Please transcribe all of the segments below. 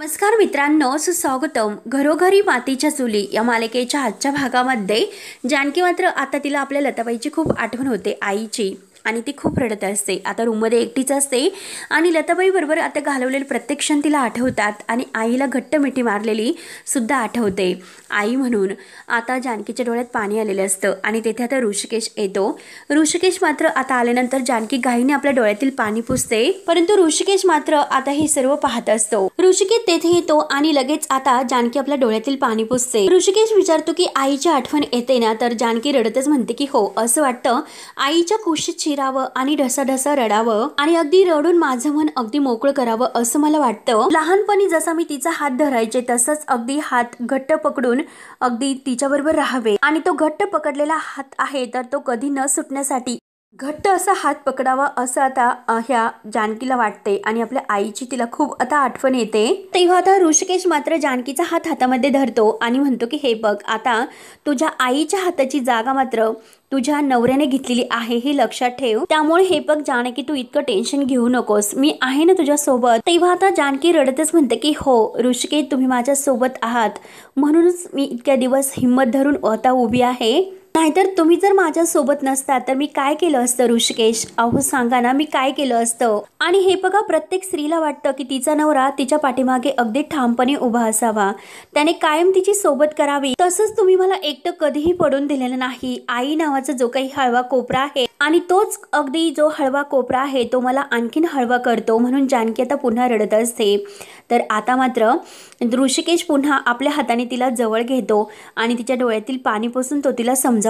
नमस्कार मित्रांनो, सुस्वागतम. घरोघरी मातीच्या चुली या मालिकेच्या आजच्या भागामध्ये जानकी मात्र आता तिला आपल्या लताबाईची खूप आठवण होते, आईची, आणि ती खूप रडत असते. आता रूममध्ये एकटीच असते आणि लताबाई बरोबर आता घालवलेले प्रत्येक क्षण तिला आठवतात आणि आईला घट्ट मिठी मारलेली सुद्धा आठवते. आई म्हणून आता जानकीच्या डोळ्यात पाणी आलेलं असतं आणि तेथे आता ऋषिकेश येतो. ऋषिकेश मात्र आता आल्यानंतर जानकी घाईने आपल्या डोळ्यातील पाणी पुसते, परंतु ऋषिकेश मात्र आता हे सर्व पाहत असतो. ऋषिकेश तेथे येतो आणि लगेच आता जानकी आपल्या डोळ्यातील पाणी पुसते. ऋषिकेश विचारतो की आईची आठवण येते ना, तर जानकी रडतच म्हणते की हो, असं वाटतं आईच्या कुशीत आणि ढसाढसा रडावं आणि अगदी रडून माझं मन अगदी मोकळं करावं असं मला वाटतं. लहानपणी जसा मी तिचा हात धरायचे तसंच अगदी हात घट्ट पकडून अगदी तिच्याबरोबर राहावे आणि तो घट्ट पकडलेला हात आहे तर तो कधी न सुटण्यासाठी घट्ट असा हात पकडावा असं आता ह्या जानकीला वाटते आणि आपल्या आईची तिला खूप आता आठवण येते. तेव्हा आता ऋषिकेश मात्र जानकीचा हात हातामध्ये धरतो आणि म्हणतो की हे बघ, आता तुझ्या आईच्या हाताची जागा मात्र तुझ्या नवऱ्याने घेतलेली आहे हे लक्षात ठेव. त्यामुळे हे बघ जानकी, तू इतकं टेन्शन घेऊ नकोस, मी आहे ना तुझ्या सोबत. तेव्हा आता जानकी रडतच म्हणते की हो ऋषिकेश, तुम्ही माझ्या सोबत आहात म्हणूनच मी इतक्या दिवस हिम्मत धरून आता उभी आहे, नाहीतर तुम्ही जर माझ्या सोबत नसता तर मी काय केलं असतं ऋषिकेश? अहो सांगा ना, मी काय केलं असतं? आणि हे बघा, प्रत्येक स्त्रीला वाटतं की तिचा नवरा तिच्या पाठीमागे अगदी ठामपणे उभा असावा, त्याने कायम तिची सोबत करावी. तसंच तुम्ही मला एकटं कधीही पडून दिलेलं नाही. आई नावाचा जो काही हळवा कोपरा आहे आणि तोच अगदी जो हळवा कोपरा आहे तो मला आणखीन हळवा करतो. म्हणून जानकी आता पुन्हा रडत असते. तर आता मात्र ऋषिकेश पुन्हा आपल्या हाताने तिला जवळ घेतो आणि तिच्या डोळ्यातील पाणी पुसून तो तिला समजावतो.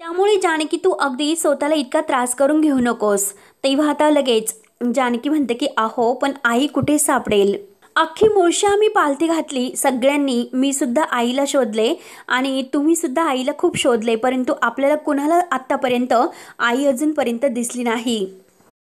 त्यामुळे जानकी, तू अगदी स्वतःला इतका त्रास करून घेऊ नकोस. तेव्हा आता लगेच जानकी म्हणते की अहो, पण आई कुठे सापडेल? अख्खी मुळशी आम्ही पालथी घातली सगळ्यांनी, मी सुद्धा आईला शोधले आणि तुम्ही सुद्धा आईला खूप शोधले, परंतु आपल्याला कुणाला आत्तापर्यंत आई अजूनपर्यंत दिसली नाही.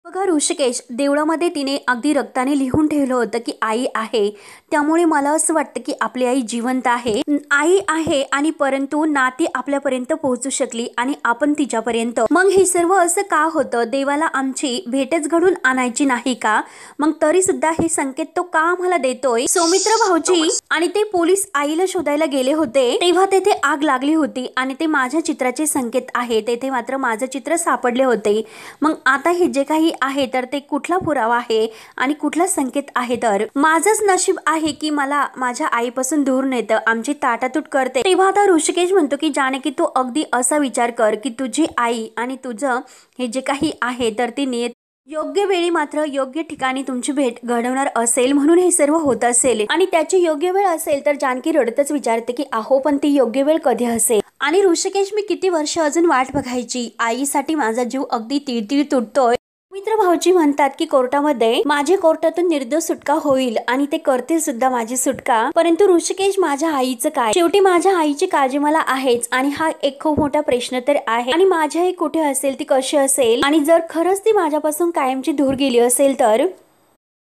बघा ऋषिकेश, देवळामध्ये तिने अगदी रक्ताने लिहून ठेवलं होतं की आई आहे, त्यामुळे मला असं वाटतं की आपली आई जिवंत आहे, आई आहे, आणि परंतु नाती आपल्यापर्यंत पोहोचू शकली आणि आपण तिच्यापर्यंत. मग हे सर्व असं का होतं? देवाला आमची भेटच घडून आणायची नाही का? मग तरी सुद्धा हे संकेत तो का आम्हाला देतोय? सौमित्र भाऊजी आणि ते पोलीस आईला शोधायला गेले होते तेव्हा तेथे आग लागली होती आणि ते माझ्या चित्राचे संकेत आहे, तेथे मात्र माझं चित्र सापडले होते. मग आता हे जे काही आहे तर ते कुठला पुरावा आहे आणि कुठला संकेत आहे? तर माझंच नशीब आहे की मला माझ्या आईपासून दूर नेतं, आमची ताटातूट करते. तेव्हा आता ऋषिकेश म्हणतो की जानकी, तू अगदी असा विचार कर की तुझी आई आणि तुझं हे जे काही आहे तर ती नियत योग्य वेळी मात्र योग्य ठिकाणी तुमची भेट घडवणार असेल म्हणून हे सर्व होत असेल आणि त्याची योग्य वेळ असेल. तर जानकी रडतच विचारते की अहो, पण ती योग्य वेळ कधी असेल? आणि ऋषिकेश, मी किती वर्ष अजून वाट बघायची? आईसाठी माझा जीव अगदी तिळतिळ तुटतोय. मित्र भाऊजी म्हणतात की कोर्टामध्ये माझे कोर्टातून निर्दोष सुटका होईल आणि ते करतील सुद्धा माझी सुटका, परंतु ऋषिकेश, माझ्या आईचं काय? शेवटी माझ्या आईची काळजी मला आहेच आणि हा एक खूप मोठा प्रश्न तर आहे. आणि माझी आई कुठे असेल, ती कशी असेल, आणि जर खरंच ती माझ्यापासून कायमची दूर गेली असेल तर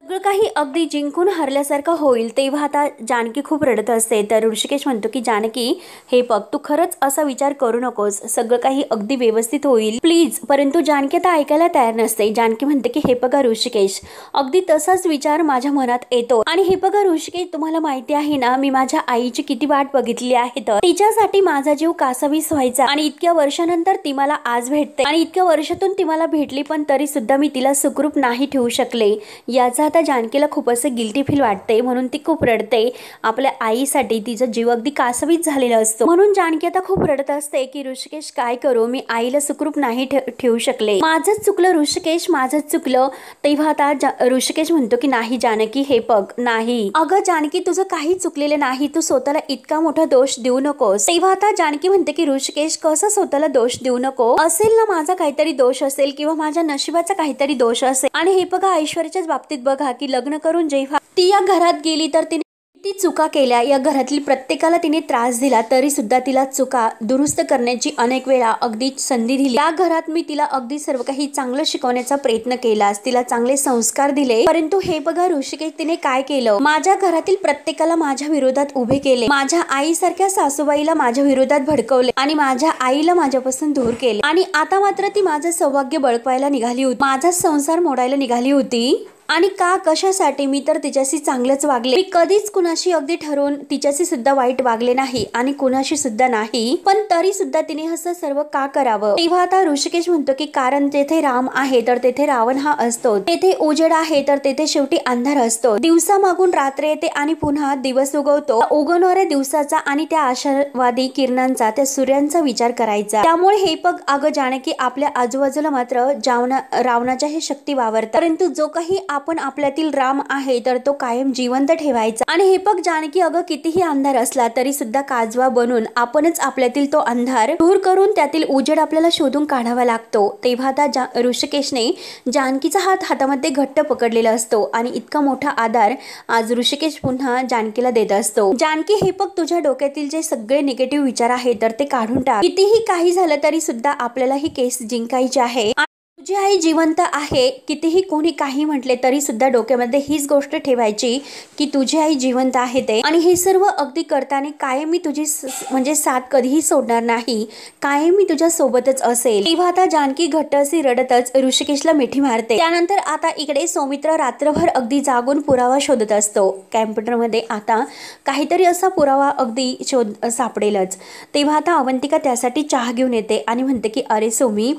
सगळं काही अगदी जिंकून हरल्यासारखं होईल. तेव्हा आता जानकी खूप रडत असते. तर ऋषिकेश म्हणतो की जानकी, हे बघ, तू खरंच असा विचार करू नकोस, सगळं काही अगदी व्यवस्थित होईल प्लीज. परंतु जानकी आता ऐकायला तयार नसते. जानकी म्हणते की हे बघा ऋषिकेश, अगदी तसाच विचार माझ्या मनात येतो आणि हे बघा ऋषिकेश, तुम्हाला माहिती आहे ना, मी माझ्या आईची किती वाट बघितली आहे, तर तिच्यासाठी माझा जीव कासावीस व्हायचा आणि इतक्या वर्षानंतर ती मला आज भेटते आणि इतक्या वर्षातून ती मला भेटली, पण तरी सुद्धा मी तिला सुखरूप नाही ठेवू शकले. याचा आता जानकीला खूप असं गिल्टी फील वाटते म्हणून ती खूप रडते. आपल्या आईसाठी तिचा जीव अगदी कासवीत झालेला असतो म्हणून जानकी आता खूप रडत असते की ऋषिकेश, काय करू, मी आईला सुखरूप नाही ठेवू शकले, माझंच चुकलं ऋषिकेश, माझंच चुकलं. तेव्हा आता ऋषिकेश म्हणतो की नाही जानकी, हे बघ, नाही अगं जानकी, तुझं काही चुकलेलं नाही, तू स्वतःला इतका मोठा दोष देऊ नकोस. तेव्हा आता जानकी म्हणते की ऋषिकेश, कसं स्वतःला दोष देऊ नको? असेल ना माझा काहीतरी दोष असेल किंवा माझ्या नशिबाचा काहीतरी दोष असेल. आणि हे बघा, ऐश्वर्याच्याच बाबतीत बघा की लग्न करून जेव्हा ती या घरात गेली तर तिने किती चुका केल्या, या घरातील प्रत्येकाला तिने त्रास दिला, तरी सुद्धा तिला चुका दुरुस्त करण्याची अनेक वेळा अगदी संधी दिली. या घरात मी तिला अगदी सर्व काही चांगलं शिकवण्याचा प्रयत्न केला, तिला चांगले संस्कार दिले, परंतु हे बघा ऋषिकेश, तिने काय केलं, माझ्या घरातील प्रत्येकाला माझ्या विरोधात उभे केले, माझ्या आईसारख्या सासूबाईला माझ्या विरोधात भडकवले आणि माझ्या आईला माझ्यापासून दूर केले आणि आता मात्र ती माझं सौभाग्य बळकवायला निघाली होती, माझा संसार मोडायला निघाली होती. आणि का कशासाठी? मी तर तिच्याशी चांगलंच वागले, मी कधीच कुणाशी अगदी ठरवून तिच्याशी सुद्धा वाईट वागले नाही आणि कुणाशी सुद्धा नाही, पण तरी सुद्धा तिने असं सर्व का करावं? तेव्हा आता ऋषिकेश म्हणतो की कारण तेथे राम आहे तर तेथे रावण हा असतो, तेथे उजेड आहे तर तेथे शेवटी अंधार असतो, दिवसा मागून रात्र येते आणि पुन्हा दिवस उगवतो, उगवणाऱ्या दिवसाचा आणि त्या आशावादी किरणांचा, त्या सूर्यांचा विचार करायचा। त्यामुळे हे बघ अगं जानकी, आपल्या आजूबाजूला मात्र रावणाच्या हे शक्ती वावरतात, परंतु जो काही आपण आपल्यातील राम आहे तर तो कायम जिवंत ठेवायचा। आणि हे बघ जानकी, अगं कितीही अंधार असला तरी सुद्धा काजवा बनून आपणच आपल्यातील तो अंधार दूर करून त्यातील उजेड आपल्याला शोधून काढावा लागतो। तेव्हा आता ऋषिकेशने जानकीचा हात हातामध्ये घट्ट पकडलेला असतो आणि इतका मोठा आधार आज ऋषिकेश पुन्हा जानकीला देत असतो। जानकी, हे बघ तुझ्या डोक्यातील जे सगळे निगेटिव्ह विचार आहेत तर ते काढून टाक, कितीही काही झालं तरी सुद्धा आपल्याला ही केस जिंकायची आहे। तुझी आई जिवंत आहे, कितीही कोणी काही म्हटले तरी सुद्धा डोक्यामध्ये हीच गोष्ट ठेवायची की तुझी आई जिवंत आहे ते, आणि हे सर्व अगदी करताना कायम मी तुझी म्हणजे साथ कधीही सोडणार नाही, कायम मी तुझ्या सोबतच असेल। तेव्हा आता जानकी घट्ट अशी रडतच ऋषिकेशला मिठी मारते। त्यानंतर आता इकडे सौमित्र रात्रभर अगदी जागून पुरावा शोधत असतो। कॅम्प्युटरमध्ये आता काहीतरी असा पुरावा अगदी सापडेलच। तेव्हा आता अवंतिका त्यासाठी चहा घेऊन येते आणि म्हणते की अरे सौमी,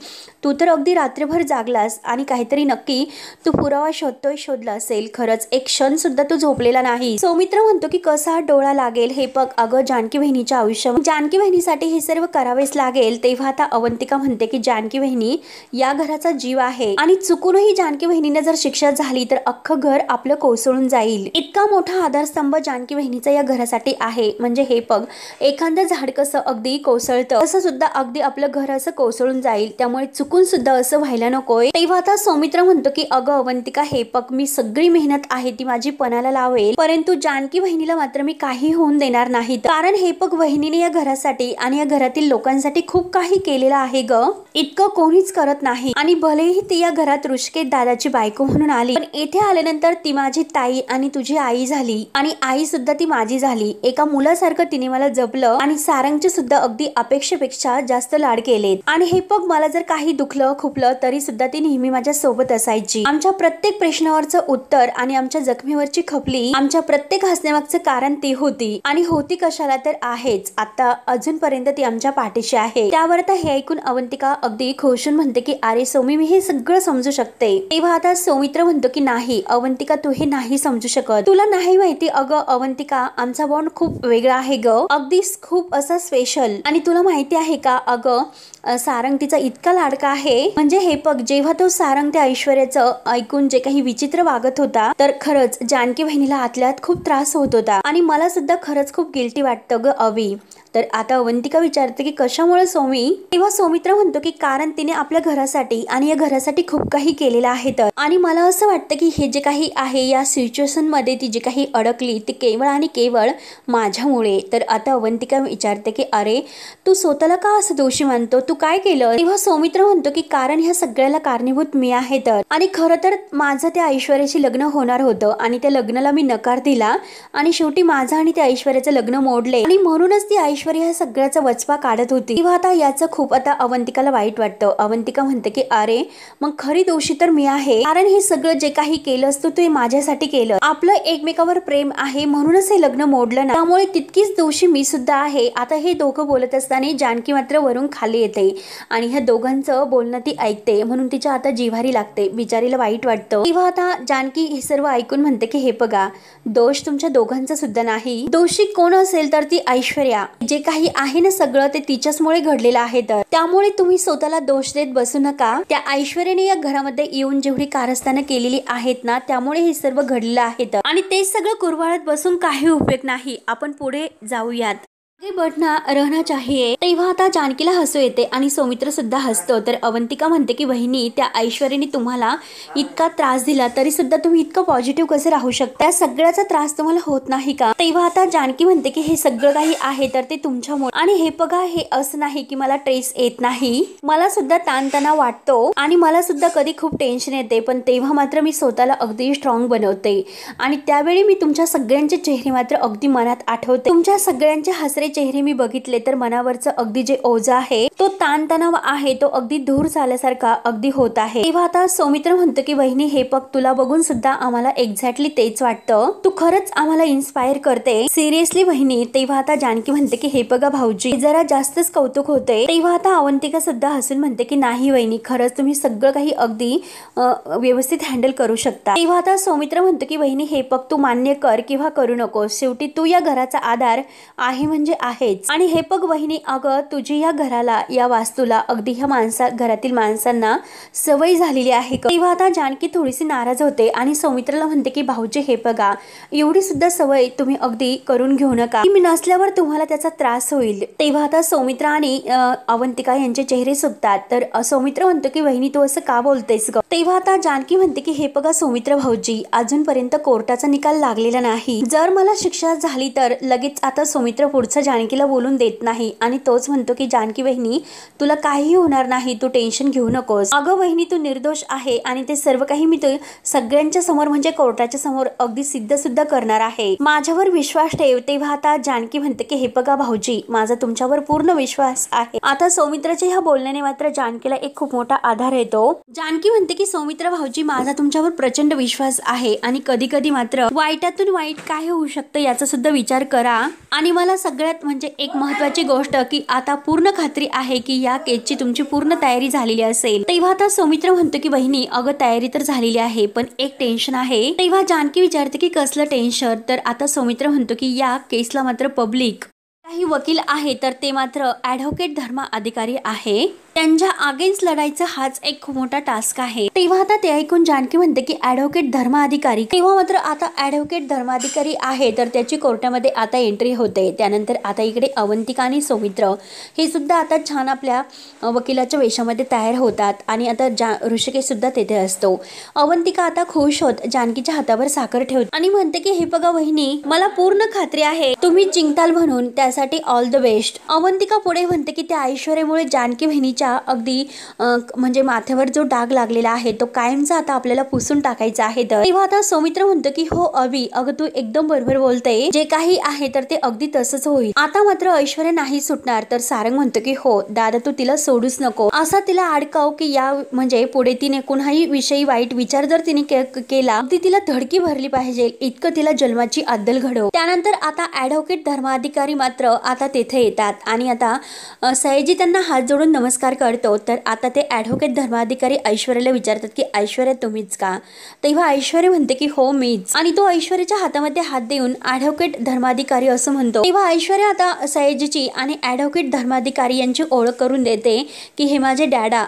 तू तर अगदी रात्रभर जागलास आणि काहीतरी नक्की तू पुरावा शोधला असेल, खरंच एक क्षण सुद्धा तू झोपलेला नाही। सौमित्र म्हणतो की कसा डोळा लागेल, हे बघ अगं जानकी बहिणीच्या आयुष्यात जानकी बहिणीसाठी हे सर्व करावेच लागेल। तेव्हा आता अवंतिका म्हणते की जानकी बहिणी या घराचा जीव आहे आणि चुकूनही जानकी बहिणीने जर शिक्षा झाली तर अख्खं घर आपलं कोसळून जाईल। इतका मोठा आधारस्तंभ जानकी बहिणीचा या घरासाठी आहे, म्हणजे हे बघ एखादं झाड कसं अगदी कोसळतं तसं सुद्धा अगदी आपलं घर असं कोसळून जाईल, त्यामुळे चुकून सुद्धा असं व्हायला नकोय। तेव्हा आता सौमित्र म्हणतो की अगं अवंतिका, हे बघ मी सगळी मेहनत आहे ती माझी पणाला लावेल, परंतु जानकी बहिणीला मात्र मी काही होऊन देणार नाही, कारण हे बघ वहिनीने या घरासाठी आणि या घरातील लोकांसाठी खूप काही केलेलं आहे ग, इतकं कोणीच करत नाही। आणि भलेही ती या घरात ऋषिकेश दादाची बायको म्हणून आली, पण येथे आल्यानंतर ती माझी ताई आणि तुझी आई झाली आणि आई सुद्धा ती माझी झाली, एका मुलासारखं तिने मला जपलं आणि सारंगचे सुद्धा अगदी अपेक्षेपेक्षा जास्त लाड केलेत। आणि हे बघ मला जर काही दुखलं खुपलं तरी सुद्धा ती नेहमी माझ्या सोबत असायची, आमच्या प्रत्येक प्रश्नावरचं उत्तर आणि आमच्या जखमीवरची खपली, आमच्या प्रत्येक हसण्यामागचं कारण ती होती, आणि होती कशाला तर आहेच, आता अजूनपर्यंत ती आमच्या पाठीशी आहे। त्यावर आता हे ऐकून अवंतिका अगदी खोशून म्हणते की अरे सौमी, मी हे सगळं समजू शकते। तेव्हा आता सौमित्र म्हणतो की नाही अवंतिका, तू हे नाही समजू शकत, तुला नाही माहिती अगं अवंतिका, आमचा बॉन्ड खूप वेगळा आहे ग, अगदी खूप असा स्पेशल। आणि तुला माहिती आहे का अगं सारंग तिचा इतका लाडका आहे, म्हणजे हे बघ जेव्हा तो सारंग त्या ऐश्वर्याचं ऐकून जे काही विचित्र वागत होता तर खरंच जानकी बहिणीला आतल्यात खूप त्रास होत होता आणि मला सुद्धा खरंच खूप गिल्टी वाटतं ग अवी। तर आता अवंतिका विचारते की कशामुळे सौमी? तेव्हा सौमित्र म्हणतो की कारण तिने आपल्या घरासाठी आणि या घरासाठी खूप काही केलेलं आहे तर, आणि मला असं वाटतं की हे जे काही आहे या सिच्युएशन मध्ये ती जी काही अडकली ती केवळ आणि केवळ माझ्यामुळे। तर आता अवंतिका विचारते की अरे तू स्वतःला का असं दोषी मानतो, तू काय केलं? तेव्हा सौमित्र म्हणतो की कारण ह्या सगळ्याला कारणीभूत मी आहे तर, आणि खरं तर माझं त्या ऐश्वर्याशी लग्न होणार होतं आणि त्या लग्नाला मी नकार दिला आणि शेवटी माझं आणि त्या ऐश्वर्याचं लग्न मोडले आणि म्हणूनच ती ऐश्वर्या ह्या सगळ्याचा वचपा काढत होती। तेव्हा आता याचं खूप आता अवंतिकाला वाईट वाटतं। अवंतिका म्हणते की अरे मग खरी दोषी तर मी आहे, कारण हे सगळं जे काही केलं असतं ते माझ्यासाठी केलं, आपलं एकमेकावर प्रेम आहे म्हणूनच हे लग्न मोडलं ना, त्यामुळे तितकीच दोषी मी सुद्धा आहे। आता हे दोघं बोलत असताना जानकी मात्र वरून खाली येते आणि ह्या दोघांचं बोलणं ती ऐकते, म्हणून तिच्या आता जिव्हारी लागते, बिचारीला वाईट वाटतं। तेव्हा आता जानकी हे सर्व ऐकून म्हणते की हे बघा दोष तुमच्या दोघांचा सुद्धा नाही, दोषी कोण असेल तर ती ऐश्वर्या, जे काही आहे ना सगळं ते तिच्याचमुळे घडलेलं आहे, तर त्यामुळे तुम्ही स्वतःला दोष देत बसू नका। त्या ऐश्वर्याने या घरामध्ये येऊन जेवढी कारस्थानं केलेली आहेत ना त्यामुळे हे सर्व घडलेलं आहे, आणि ते सगळं कुरवाळत बसून काही उपयोग नाही, आपण पुढे जाऊयात, आगे बढ़ना रहना चाहिए। तेव्हा आता जानकीला हसू येते आणि सौमित्र सुद्धा हसतो। तर अवंतिका म्हणते की वहिनी त्या ऐश्वर्याने तुम्हाला इतका त्रास दिला तरी सुद्धा तुम्ही इतकं पॉझिटिव्ह कसे राहू शकता, त्या सगळ्याचा त्रास तुम्हाला होत नाही का? तेव्हा आता जानकी म्हणते की हे सगळं काही आहे तर ते तुमच्यामुळे, आणि हे बघा हे असं नाही की मला ट्रेस येत नाही, मला सुद्धा ताणतणाव वाटतो आणि मला सुद्धा कधी खूप टेन्शन येते, पण तेव्हा मात्र मी स्वतःला अगदी स्ट्रॉंग बनवते आणि त्यावेळी मी तुमच्या सगळ्यांचे चेहरे मात्र अगदी मनात आठवते, तुमच्या सगळ्यांचे हसरे चेहरे मी बघितले तर मनावरचं अगदी जे ओझं आहे, तो ताणतणाव आहे, तो अगदी दूर झाल्यासारखा अगदी होत आहे। तेव्हा आता सौमित्र म्हणतो की वहिनी हे बघ, तुला बघून सुद्धा आम्हाला एक्झॅक्टली तेच वाटतं, तू खरंच आम्हाला इन्स्पायर करते सिरियसली वहिनी। तेव्हा आता जानकी म्हणते की हे बघा भाऊजी, जरा जास्तच कौतुक होते। तेव्हा आता अवंतिका सुद्धा हसून म्हणते की नाही वहिनी, खरंच तुम्ही सगळं काही अगदी व्यवस्थित हँडल करू शकता। तेव्हा आता सौमित्र म्हणतो की वहिनी हे बघ, तू मान्य कर किंवा करू नकोस, शेवटी तू या घराचा आधार आहे म्हणजे आहेच। आणि हे बघ वहिनी, अगं तुझी या घराला, या वास्तूला, अगदी ह्या घरातील माणसांना सवय झालेली आहे। तेव्हा आता जानकी थोडीशी नाराज होते आणि सौमित्राला म्हणते की भाऊजी हे बघा, एवढी सुद्धा सवय तुम्ही अगदी करून घेऊ नका, मी नसल्यावर तुम्हाला त्याचा त्रास होईल। तेव्हा आता सौमित्र आणि अवंतिका यांचे चेहरे सुकतात। तर सौमित्र म्हणतो की वहिनी तू असं का बोलतेस ग? तेव्हा आता जानकी म्हणते की हे बघा सौमित्र भाऊजी, अजूनपर्यंत कोर्टाचा निकाल लागलेला नाही, जर मला शिक्षा झाली तर लगेच आता सौमित्र पुढचं जानकीला बोलून देत नाही आणि तोच म्हणतो की जानकी वहिनी तुला काही होणार नाही, तू टेन्शन घेऊ नकोस, अगं वहिनी तू निर्दोष आहे आणि ते सर्व काही मी सगळ्यांच्या समोर म्हणजे कोर्टाच्या समोर अगदी सिद्ध सुद्धा करणार आहे, माझ्यावर विश्वास ठेव। तेव्हा आता जानकी म्हणते की हे बघा भाऊजी, माझा तुमच्यावर पूर्ण विश्वास आहे। आता सौमित्राच्या ह्या बोलण्याने मात्र जानकीला एक खूप मोठा आधार येतो। जानकी म्हणते की सौमित्र भाऊजी, माझा तुमच्यावर प्रचंड विश्वास आहे आणि कधी कधी मात्र वाईटातून वाईट काय होऊ शकतं याचा सुद्धा विचार करा। आणि मला सगळ्यात म्हणजे एक महत्वाची गोष्ट की आता पूर्ण खात्री आहे की या केसची तुमची पूर्ण तयारी झालेली असेल। तेव्हा आता सौमित्र म्हणतो की वहिनी अगं तयारी तर झालेली आहे, पण एक टेन्शन आहे। तेव्हा जानकी विचारते की कसलं टेन्शन? तर आता सौमित्र म्हणतो की या केसला मात्र पब्लिक काही वकील आहे, तर ते मात्र ॲडव्होकेट धर्मा अधिकारी आहे, त्यांच्या अगेन्स्ट लढायचं हाच एक खूप मोठा टास्क आहे। तेव्हा आता ते ऐकून जानकी म्हणते की ॲडव्होकेट धर्माधिकारी, तेव्हा मात्र आता ॲडव्होकेट धर्माधिकारी आहे तर त्याची कोर्टामध्ये आता एंट्री होते। त्यानंतर आता इकडे अवंतिका आणि सौमित्र हे सुद्धा आता छान आपल्या वकिलाच्या वेशामध्ये तयार होतात आणि आता ऋषिकेश सुद्धा तेथे असतो। अवंतिका आता खुश होत जानकीच्या हातावर साखर ठेवते आणि म्हणते की हे बघा वहिनी, मला पूर्ण खात्री आहे तुम्ही जिंकताल म्हणून, त्यासाठी ऑल द बेस्ट। अवंतिका पुढे म्हणते की त्या ऐश्वर्यामुळे जानकी बहिणीच्या अगदी म्हणजे माथ्यावर जो डाग लागलेला आहे तो कायमचा आता आपल्याला पुसून टाकायचा आहे। तेव्हा आता सौमित्र म्हणतो की हो अभि, अगं तू एकदम बरोबर बोलते, जे काही आहे तर ते अगदी तसंच होईल। आता मात्र ऐश्वर्या नाही सुटणार। तर सारंग म्हणतो की हो दादा, तू तिला सोडूच नको, असा तिला अडकाव की या म्हणजे पुढे तिने कुणाही विषयी वाईट विचार जर तिने केला अगदी तिला धडकी भरली पाहिजे, इतकं तिला जन्माची अद्दल घडव। त्यानंतर आता ॲडव्होकेट धर्माधिकारी मात्र आता तेथे येतात आणि आता सयाजी त्यांना हात जोडून नमस्कार करतो। तर आता ते ॲडव्होकेट धर्माधिकारी ऐश्वर्याला विचारतात की ऐश्वर्या तुम्हीच का? तेव्हा ऐश्वर्या म्हणते की हो मीच, आणि तो ऐश्वर्याच्या हातामध्ये हात देऊन ॲडव्होकेट धर्माधिकारी असं म्हणतो। तेव्हा ऐश्वर्या आता सयाजीची आणि ॲडव्होकेट धर्माधिकारी यांची ओळख करून देते की हे माझे डॅडा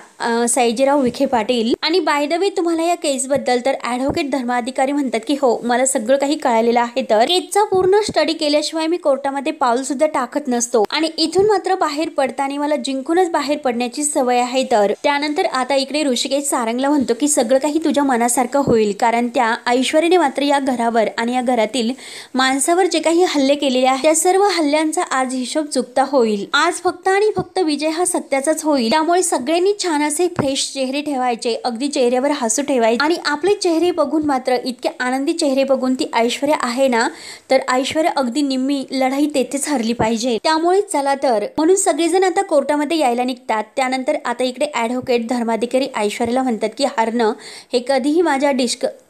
सयाजीराव विखे पाटील, आणि बाय द वे तुम्हाला या केसबद्दल, तर ॲडव्होकेट धर्माधिकारी म्हणतात की हो मला सगळं काही कळालेलं आहे, तर केसचा पूर्ण स्टडी केल्याशिवाय मी कोर्टामध्ये पाऊल सुद्धा टाकत नसतो आणि इथून मात्र बाहेर पडताना मला जिंकूनच बाहेर पडण्याची सवय आहे। तर त्यानंतर आता इकडे ऋषिकेश सारंगला म्हणतो की सगळं काही तुझ्या मनासारखं होईल, कारण त्या ऐश्वर्याने मात्र या घरावर आणि या घरातील माणसावर जे काही हल्ले केलेले आहेत त्या सर्व हल्ल्यांचा आज हिशोब चुकता होईल। आज फक्त आणि फक्त विजय हा सत्याचाच होईल, त्यामुळे सगळ्यांनी छान असे फ्रेश चेहरे ठेवायचे, अगदी चेहऱ्यावर हसू ठेवायचे आणि आपले चेहरे बघून मात्र इतके आनंदी चेहरे बघून ती ऐश्वर्या आहे ना, तर ऐश्वर्या अगदी निम्मी लढाई तेथेच हरली पाहिजे। त्यामुळे चला तर म्हणून सगळेजण आता कोर्टामध्ये यायला निघतात। त्यानंतर आता इकडे ॲडव्होकेट धर्माधिकारी ऐश्वर्याला म्हणतात की हरणं हे कधीही माझ्या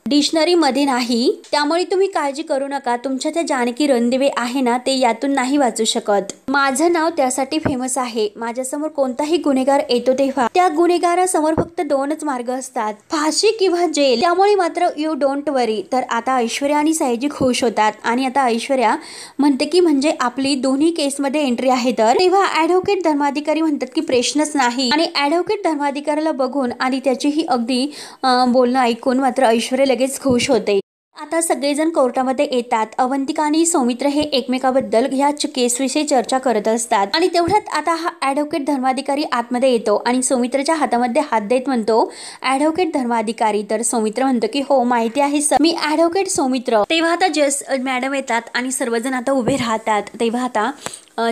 डिक्शनरी मध्ये नाही, त्यामुळे तुम्ही काळजी करू नका, तुमच्या त्या जानकी रणदिवे आहे ना ते यातून नाही वाचू शकत, माझं नाव त्यासाठी फेमस आहे, माझ्यासमोर कोणताही गुन्हेगार येतो तेव्हा त्या गुन्हेगारासमोर फक्त दोनच मार्ग असतात, फाशी किंवा जेल, त्यामुळे मात्र यू डोंट वरी। तर आता ऐश्वर्या आणि सयाजी खुश होतात आणि आता ऐश्वर्या म्हणते की म्हणजे आपली दोन्ही केसमध्ये एंट्री आहे। तर तेव्हा ॲडव्होकेट धर्माधिकारी म्हणतात की प्रश्नच नाही, आणि ॲडव्होकेट धर्माधिकाऱ्याला बघून आणि त्याचीही अगदी बोलणं ऐकून मात्र ऐश्वर्या लगेच खुश होते। आता सगळेजण कोर्टामध्ये येतात। अवंतिका आणि सौमित्र हे एकमेकाबद्दल ह्या केसविषयी चर्चा करत असतात आणि तेवढ्यात आता हा ॲडव्होकेट धर्माधिकारी आतमध्ये येतो आणि सौमित्रच्या हातामध्ये हात देत म्हणतो ॲडव्होकेट धर्माधिकारी। तर सौमित्र म्हणतो की हो माहिती आहे सर, मी ॲडव्होकेट सौमित्र। तेव्हा आता जज मॅडम येतात आणि सर्वजण आता उभे राहतात। तेव्हा आता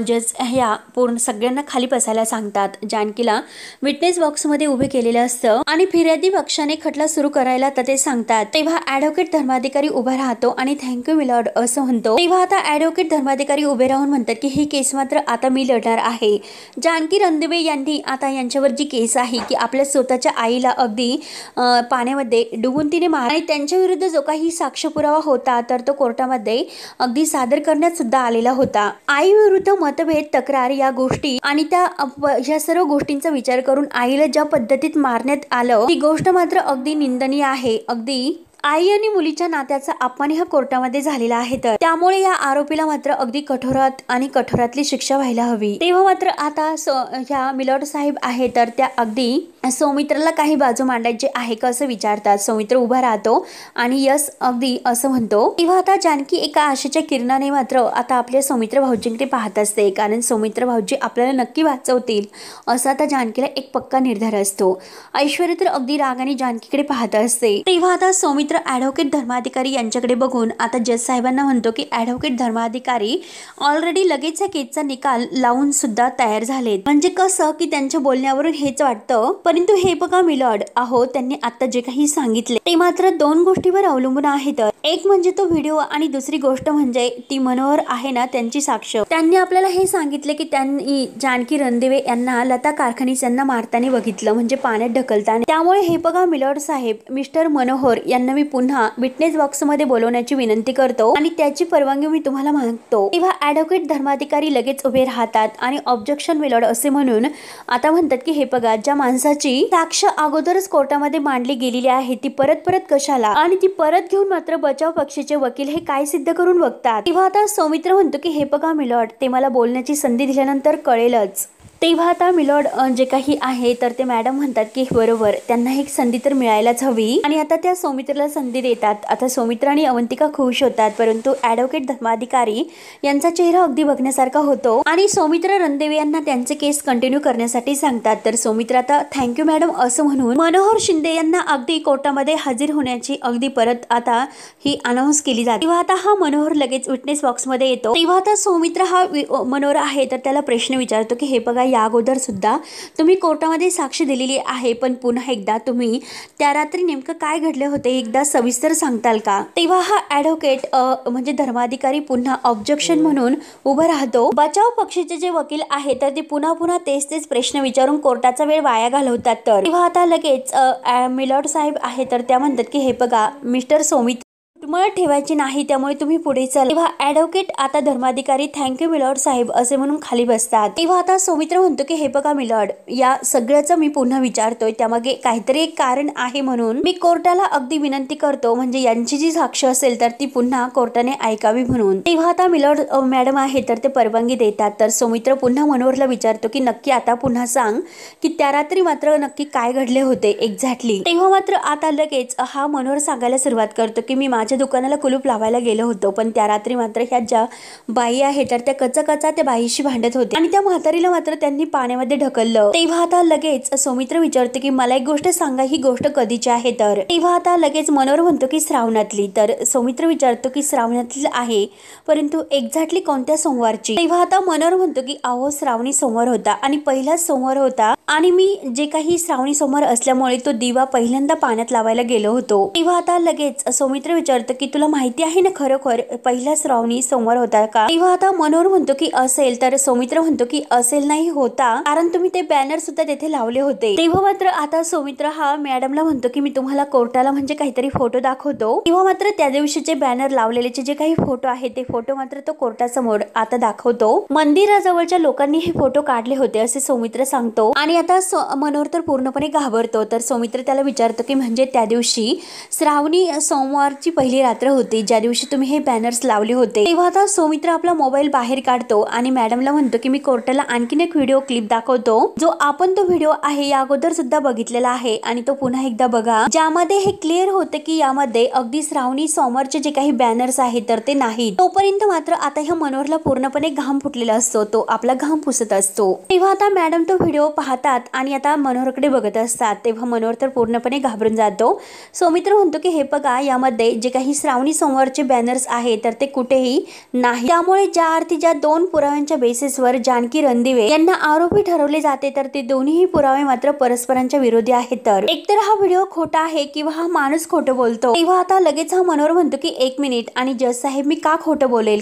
जज ह्या पूर्ण सगळ्यांना खाली बसायला सांगतात. जानकीला विटनेस बॉक्समध्ये उभे केलेलं असतं आणि फिर्यादी पक्षाने खटला सुरू करायला ते सांगतात. तेव्हा ॲडव्होकेट धर्माधिकारी उभा राहतो आणि थँक्यू मिलॉर्ड असं म्हणतो. तेव्हा आता ॲडव्होकेट धर्माधिकारी उभे राहून म्हणतात की ही केस मात्र आता मी लढणार आहे. जानकी रणदिवे यांनी आता यांच्यावर जी केस आहे की आपल्या स्वतःच्या आईला अगदी पाण्यामध्ये डुबून तिने मार आणि त्यांच्या विरुद्ध जो काही साक्ष पुरावा होता तर तो कोर्टामध्ये अगदी सादर करण्यात सुद्धा आलेला होता. आई विरुद्ध मतभेद, तक्रार या गोष्टी आणि ह्या सर्व गोष्टींचा विचार करून आईला ज्या पद्धतीत मारण्यात आलं ती गोष्ट मात्र अगदी निंदनीय आहे. अगदी आई आणि मुलीच्या नात्याचा अपमान ह्या कोर्टामध्ये झालेला आहे. तर त्यामुळे या आरोपीला मात्र अगदी कठोरात आणि कठोरातली शिक्षा व्हायला हवी. तेव्हा मात्र आता ह्या मिलॉर्ड साहेब आहे तर त्या अगदी सौमित्राला काही बाजू मांडायची आहे का असं विचारतात. सौमित्र उभा राहतो आणि यस अगदी असं म्हणतो. तेव्हा आता जानकी एका आशेच्या किरणाने मात्र आता आपल्या सौमित्र भाऊजींकडे पाहत असते, कारण सौमित्र भाऊजी आपल्याला नक्की वाचवतील असा आता जानकीला एक पक्का निर्धार असतो. ऐश्वर्या तर अगदी रागाने जानकीकडे पाहत असते. तेव्हा आता सौमित्र ॲडव्होकेट धर्माधिकारी यांच्याकडे बघून आता जज साहेबांना म्हणतो की ॲडव्होकेट धर्माधिकारी ऑलरेडी लगेच या केसचा निकाल लावून सुद्धा तयार झालेत. म्हणजे कसं की त्यांच्या बोलण्यावरून हेच वाटतं. परंतु हे बघा मिलॉर्ड, अहो त्यांनी आता जे काही सांगितले ते मात्र दोन गोष्टीवर अवलंबून आहेत. एक म्हणजे तो व्हिडिओ आणि दुसरी गोष्ट म्हणजे ती मनोहर आहे ना त्यांची साक्ष. त्यांनी आपल्याला हे सांगितले की त्यांनी जानकी रणदिवे यांना लता कारखानीस यांना मारताना बघितलं, म्हणजे पाण्यात ढकलताना. त्यामुळे हे बघा मिलॉर्ड साहेब, मिस्टर मनोहर यांना मी पुन्हा विटनेस बॉक्स मध्ये बोलवण्याची विनंती करतो आणि त्याची परवानगी मी तुम्हाला मागतो. तेव्हा ॲडव्होकेट धर्माधिकारी लगेच उभे राहतात आणि ऑब्जेक्शन मिलॉर्ड असे म्हणून आता म्हणतात की हे बघा, ज्या माणसाची साक्ष अगोदरच कोर्टामध्ये मांडली गेलेली आहे ती परत कशाला, आणि ती परत घेऊन मात्र बचाव पक्षाचे वकील हे काय सिद्ध करून बघतात. तेव्हा आता सौमित्र म्हणतो की हे बघा मिलॉर्ड, ते मला बोलण्याची संधी दिल्यानंतर कळेलच. तेव्हा आता मिलॉर्ड जे काही आहे तर ते मॅडम म्हणतात की बरोबर, त्यांना एक संधी तर मिळायलाच हवी आणि आता त्या सौमित्रला संधी देतात. आता सौमित्र आणि अवंतिका खुश होतात, परंतु ॲडव्होकेट धर्माधिकारी यांचा चेहरा अगदी बघण्यासारखा होतो आणि सौमित्र रणदेवे यांना त्यांचे केस कंटिन्यू करण्यासाठी सांगतात. तर सौमित्र आता थँक्यू मॅडम असं म्हणून मनोहर शिंदे यांना अगदी कोर्टामध्ये हजर होण्याची अगदी परत आता ही अनाऊन्स केली जाते. तेव्हा आता हा मनोहर लगेच विटनेस बॉक्समध्ये येतो. तेव्हा आता सौमित्र हा मनोहर आहे तर त्याला प्रश्न विचारतो की हे बघा, या अगोदर सुद्धा तुम्ही कोर्टामध्ये साक्ष दिलेली आहे, पण पुन्हा एकदा तुम्ही त्या रात्री नेमकं काय घडले होते एकदा सविस्तर सांगताल का. तेव्हा हा ॲडव्होकेट म्हणजे धर्माधिकारी पुन्हा ऑब्जेक्शन म्हणून उभं राहतो. बचाव पक्षाचे जे वकील आहेत तर ते पुन्हा तेच प्रश्न विचारून कोर्टाचा वेळ वाया घालवतात. तर तेव्हा आता लगेच मिलॉर्ड साहेब आहे तर त्या म्हणतात की हे बघा मिस्टर सौमित्र, तुम्हाला ठेवायची नाही त्यामुळे तुम्ही पुढे चला. तेव्हा ॲडव्होकेट आता धर्माधिकारी थँक्यू मिलॉर्ड साहेब असे म्हणून खाली बसतात. तेव्हा आता सौमित्र म्हणतो की हे बघा मिलॉर्ड, या सगळ्याचं मी पुन्हा विचारतोय, त्यामागे काहीतरी एक कारण आहे म्हणून मी कोर्टाला अगदी विनंती करतो, म्हणजे यांची जी साक्ष असेल तर ती पुन्हा कोर्टाने ऐकावी म्हणून. तेव्हा आता मिलॉर्ड मॅडम आहे तर ते परवानगी देतात. तर सौमित्र पुन्हा मनोहरला विचारतो की नक्की आता पुन्हा सांग की त्या रात्री मात्र नक्की काय घडले होते एक्झॅक्टली. तेव्हा मात्र आता लगेच हा मनोहर सांगायला सुरुवात करतो की मी माझ्या दुकानाला कुलूप लावायला गेलो होतो, पण त्या रात्री मात्र ह्या ज्या बाई आहे तर त्या कचा त्या बाईशी भांडत होते आणि त्या म्हातारीला मात्र त्यांनी पाण्यामध्ये ढकललं. तेव्हा आता लगेच सौमित्र विचारते की मला एक गोष्ट सांगा, ही गोष्ट कधीची आहे. तर तेव्हा आता लगेच मनोहर म्हणतो की श्रावणातली. तर सौमित्र विचारतो की श्रावणातली आहे, परंतु एक्झॅक्टली कोणत्या सोमवारची. तेव्हा आता मनोहर म्हणतो की अहो श्रावणी सोमवार होता आणि पहिलाच सोमवार होता आणि मी जे काही श्रावणी सोमवार असल्यामुळे तो दिवा पहिल्यांदा पाण्यात लावायला गेलो होतो. तेव्हा आता लगेच सौमित्र विचारतो की तुला माहिती आहे ना खरोखर पहिला श्रावणी सोमवार होता का. तेव्हा आता मनोहर म्हणतो की असेल. तर सौमित्र म्हणतो की असेल नाही होता, कारण तुम्ही ते बॅनर सुद्धा तेथे लावले होते. तेव्हा मात्र आता सौमित्र हा मॅडमला म्हणतो की मी तुम्हाला कोर्टाला म्हणजे काहीतरी फोटो दाखवतो. तेव्हा मात्र त्या दिवशीचे बॅनर लावलेले जे काही फोटो आहेत ते फोटो मात्र तो कोर्टासमोर आता दाखवतो. मंदिराजवळच्या लोकांनी हे फोटो काढले होते असे सौमित्र सांगतो आणि आता मनोहर तर पूर्णपणे घाबरतो. तर सौमित्र त्याला विचारतो की म्हणजे त्या दिवशी श्रावणी सोमवारची पहिली रात्र होती ज्या दिवशी तुम्ही हे बॅनर्स लावले होते. तेव्हा आता सौमित्र आपला मोबाईल बाहेर काढतो आणि मॅडमला म्हणतो की मी कोर्टाला आणखीन एक व्हिडिओ क्लिप दाखवतो, जो आपण तो व्हिडिओ आहे या अगोदर सुद्धा बघितलेला आहे आणि तो पुन्हा एकदा बघा, ज्यामध्ये हे क्लिअर होते की यामध्ये अगदी श्रावणी सोमवारचे जे काही बॅनर्स आहेत तर ते नाही. तोपर्यंत मात्र आता ह्या मनोहरला पूर्णपणे घाम फुटलेला असतो, तो आपला घाम पुसत असतो. तेव्हा आता मॅडम तो व्हिडिओ पाहतात येतात आणि आता मनोहरकडे बघत असतात तेव्हा मनोहर तर पूर्णपणे घाबरून जातो। सौमित्र म्हणतो की हे बघा यामध्ये जे काही श्रावणी सोमवारचे बॅनर्स आहे तर ते कुठेही नाही, त्यामुळे ज्या अर्थी ज्या दोन पुराव्यांच्या बेसिसवर जानकी रणदिवे यांना आरोपी ठरवले जाते तर ते दोन्ही पुरावे मात्र परस्परांच्या विरोधी आहेत। तर एकतर हा व्हिडिओ खोटा आहे किंवा हा माणूस खोटं बोलतो। तेव्हा आता लगेच हा मनोहर म्हणतो की 1 मिनिट आणि जज साहेब मी का खोटं बोलेल,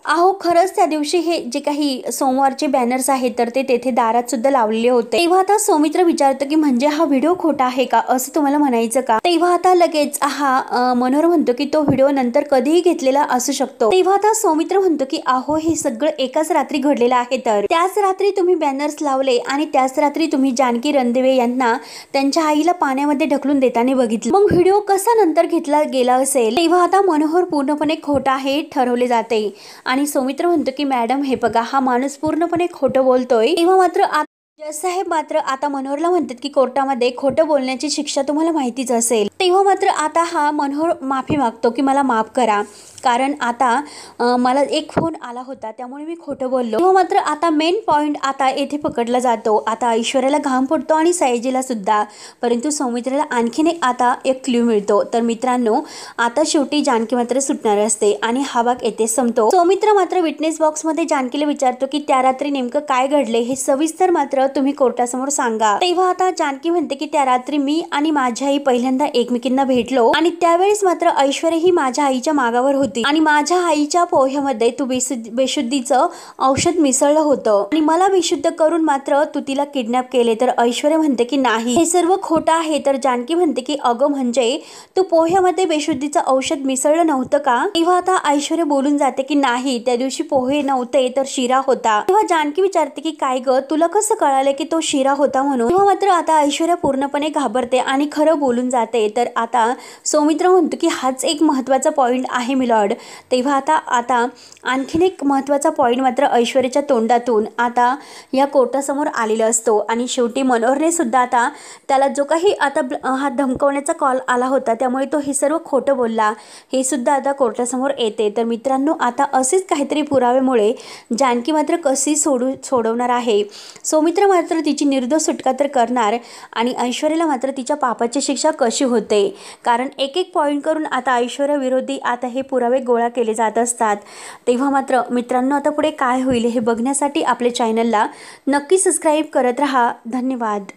अहो खरंच त्या दिवशी हे जे काही सोमवारचे बॅनर्स आहेत तर ते तेथे दारात सुद्धा लावलेले होते। तेव्हा आता सौमित्र विचारतो की म्हणजे हा व्हिडिओ खोटा आहे का असं तुम्हाला म्हणायचं का। तेव्हा आता लगेच हा मनोहर म्हणतो की तो व्हिडिओ नंतर कधीही घेतलेला असू शकतो। तेव्हा आता सौमित्र म्हणतो की अहो हे सगळं एकाच रात्री घडलेलं आहे, तर त्याच रात्री तुम्ही बॅनर्स लावले आणि त्याच रात्री तुम्ही जानकी रणदिवे यांना त्यांच्या आईला पाण्यामध्ये ढकलून देताना बघितलं, मग व्हिडिओ कसा नंतर घेतला गेला असेल। तेव्हा आता मनोहर पूर्णपणे खोटा हे ठरवले जाते आणि सौमित्र म्हणतो की मॅडम हे बघा हा माणूस पूर्णपणे खोटं बोलतोय। तेव्हा मात्र जज साहेब मात्र आता मनोहरला म्हणतात की कोर्टामध्ये खोटं बोलण्याची शिक्षा तुम्हाला माहितीच असेल। तेव्हा मात्र आता हा मनोहर माफी मागतो की मला माफ करा, कारण आता मला एक फोन आला होता त्यामुळे मी खोटं बोललो। तेव्हा मात्र आता मेन पॉइंट आता येथे पकडला जातो। आता ऐश्वर्याला घाम फुटतो आणि सयाजीला सुद्धा, परंतु सौमित्राला आणखीन आता एक क्ल्यू मिळतो। तर मित्रांनो आता शेवटी जानकी मात्र सुटणार असते आणि हा भाग येथे संपतो। सौमित्र मात्र विटनेस बॉक्स मध्ये जानकीला विचारतो की त्या रात्री नेमकं काय घडले हे सविस्तर मात्र तुम्ही कोर्टासमोर सांगा। तेव्हा आता जानकी म्हणते की त्या रात्री मी आणि माझी आई पहिल्यांदा एकमेकींना भेटलो आणि त्यावेळेस मात्र ऐश्वर्या ही माझ्या आईच्या मागावर होती आणि माझ्या आईच्या पोह्यामध्ये तू बेशुद्धीचं औषध मिसळलं होतं आणि मला बेशुद्ध करून मात्र तू तिला किडनॅप केले। तर ऐश्वर्या म्हणते की नाही हे सर्व खोटं आहे। तर जानकी म्हणते की अगं म्हणजे तू पोह्यामध्ये बेशुद्धीचं औषध मिसळलं नव्हतं का। तेव्हा आता ऐश्वर्या बोलून जाते की नाही त्या दिवशी पोहे नव्हते तर शिरा होता। तेव्हा जानकी विचारते की काय ग तुला कसं कळालं की तो शिरा होता म्हणून। तेव्हा मात्र आता ऐश्वर्या पूर्णपणे घाबरते आणि खरं बोलून जाते। तर आता सौमित्र म्हणतो की हाच एक महत्त्वाचा पॉइंट आहे मिलॉर्ड। तेव्हा आता आणखीन एक महत्त्वाचा पॉइंट मात्र ऐश्वर्याच्या तोंडातून आता या कोर्टासमोर आलेला असतो आणि शेवटी मनोहरने सुद्धा आता त्याला जो काही आता हा धमकवण्याचा कॉल आला होता त्यामुळे तो हे सर्व खोटं बोलला हे सुद्धा आता कोर्टासमोर येते। तर मित्रांनो आता असेच काहीतरी पुराव्यामुळे जानकी मात्र कशी सोडवणार आहे। सौमित्र मात्र तिची निर्दोष सुटका तर करणार आणि ऐश्वर्याला मात्र तिच्या पापाची शिक्षा कशी होते, कारण एक एक पॉइंट करून आता ऐश्वर्या विरोधी आता हे पुरावे गोळा केले जात असतात। तेव्हा मात्र मित्रांनो आता पुढे काय होईल हे बघण्यासाठी आपल्या चॅनलला नक्की सबस्क्राईब करत राहा। धन्यवाद।